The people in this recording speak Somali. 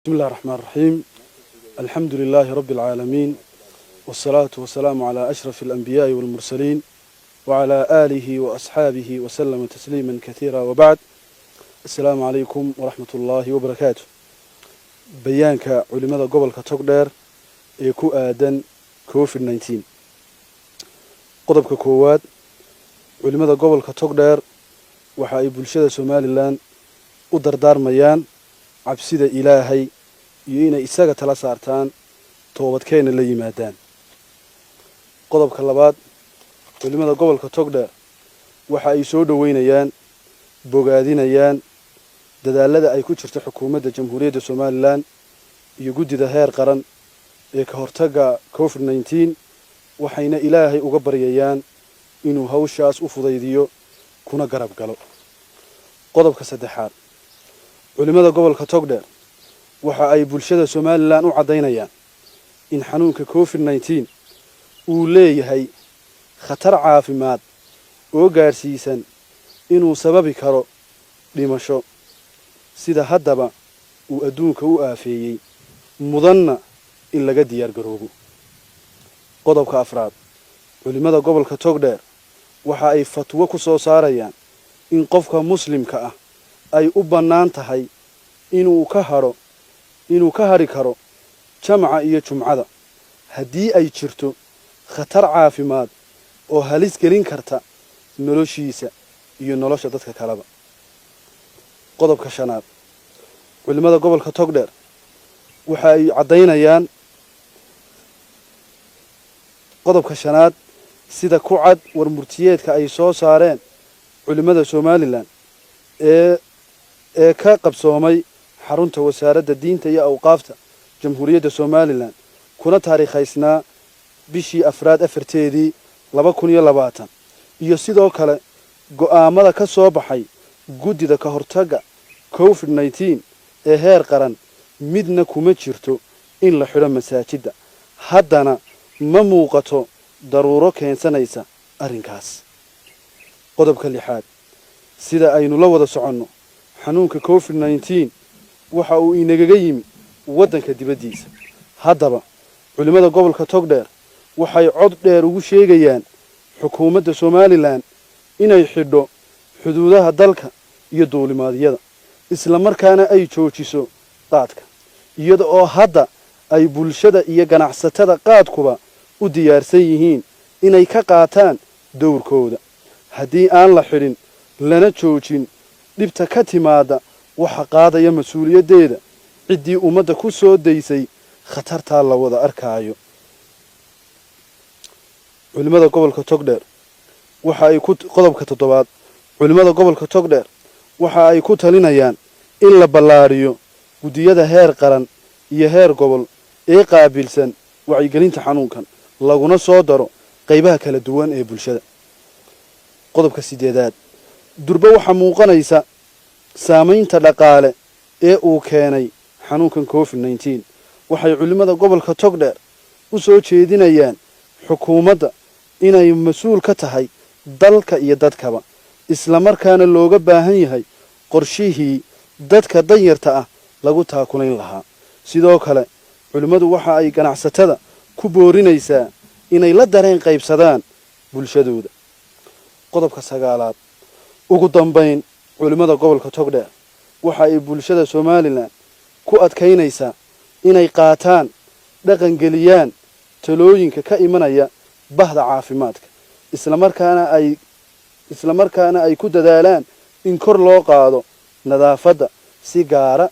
بسم الله الرحمن الرحيم. الحمد لله رب العالمين، والصلاة والسلام على أشرف الأنبياء والمرسلين وعلى آله وأصحابه وسلم تسليما كثيرا، وبعد. السلام عليكم ورحمة الله وبركاته. بيانك علماء قبل كتقدر يكو آدن كوفيد-19 قضبك كواد علماء قبل كتقدر وحاي بلشدة سوماليلاند ودردار ميان cabsida ilaahay iyo inay isaga tala saartaan toobadkeena la yimaadaan. qodobka labaad, culimada gobolka Togdheer waxa ay soo dhaweynayaan bogaadinayaan dadaalada ay ku jirto xukuumadda Jamhuuriyadda Soomaaliland iyo guddida heer qaran ee ka hortagga COVID-19, waxayna ilaahay uga baryayaan inuu hawshaas u fudaydiyo kuna garab galo. qodobka saddexaad, culimada gobolka Togdheer waxa ay bulshada Soomaaliland u cadeynayaan in xanuunka COVID-19 uu leeyahay khatar caafimaad oo gaarsiisan inuu sababi karo dhimasho, sida haddaba uu adduunka u aafeeyay mudanna in laga diyaar garoobo. qodobka afraad, culimada gobolka Togdheer waxa ay fatwo ku soo saarayaan in qofka muslimka ah ay u bannaan tahay inuu ka hari karo jamca iyo jumcada haddii ay jirto khatar caafimaad oo halis gelin karta noloshiisa iyo nolosha dadka kaleba. qodobka shanaad, culimada gobolka Togdheer waxa ay cadeynayaan qodobka shanaad sida ku cad warmurtiyeedka ay soo saareen culimada Soomaaliland ee ka qabsoomay xarunta wasaaradda diinta iyo awqaafta Jamhuuriyadda Soomaaliland kuna taariikhaysnaa bishii afraad afarteedii 2020, iyo sidoo kale go'aamada ka soo baxay guddida ka hortagga COVID-19 ee heer qaran midna kuma jirto in la xidho masaajidda, haddana ma muuqato daruuro keensanaysa arrinkaas. qodobka lixaad, sida aynu la wada soconno, xanuunka COVID-19 waxa uu inagaga yimi waddanka dibaddiisa. haddaba culimada gobolka Togdheer waxay cod dheer ugu sheegayaan xukuumadda Soomaaliland inay xidho xuduudaha dalka iyo duulimaadyada, isla markaana ay joojiso qaadka, iyada oo hadda ay bulshada iyo ganacsatada qaadkuba u diyaarsan yihiin inay ka qaataan dowrkooda. haddii aan la xidhin lana joojin, dhibta ka timaada waxa qaadaya mas'uuliyaddeeda ciddii ummadda ku soo daysay khatartaa la wada arkaayo. culimada gobolka Togdheer waxa ay qodobka toddobaad, culimada gobolka Togdheer waxa ay ku talinayaan in la ballaariyo guddiyada heer qaran iyo heer gobol ee qaabilsan wacyigelinta xanuunkan, laguna soo daro qaybaha kala duwan ee bulshada. qodobka sideedaad, durba waxa muuqanaysa saamaynta dhaqaale ee uu keenay xanuunkan COVID-19. waxay culimada gobolka Togdheer u soo jeedinayaan xukuumadda inay mas'uul ka tahay dalka iyo dadkaba, isla markaana looga baahan yahay qorshihii dadka danyarta ah lagu taakulayn lahaa. sidoo kale culimadu waxa ay ganacsatada ku boorinaysaa inay la dareen qaybsadaan bulshadooda. qodobka sagaalaad, ugu dambayn, culimada gobolka Togdheer waxa ay bulshada Soomaaliland ku adkaynaysaa inay qaataan dhaqangeliyaan talooyinka ka imanaya bahda caafimaadka, isla markaana ay ku dadaalaan in kor loo qaado nadaafadda si gaara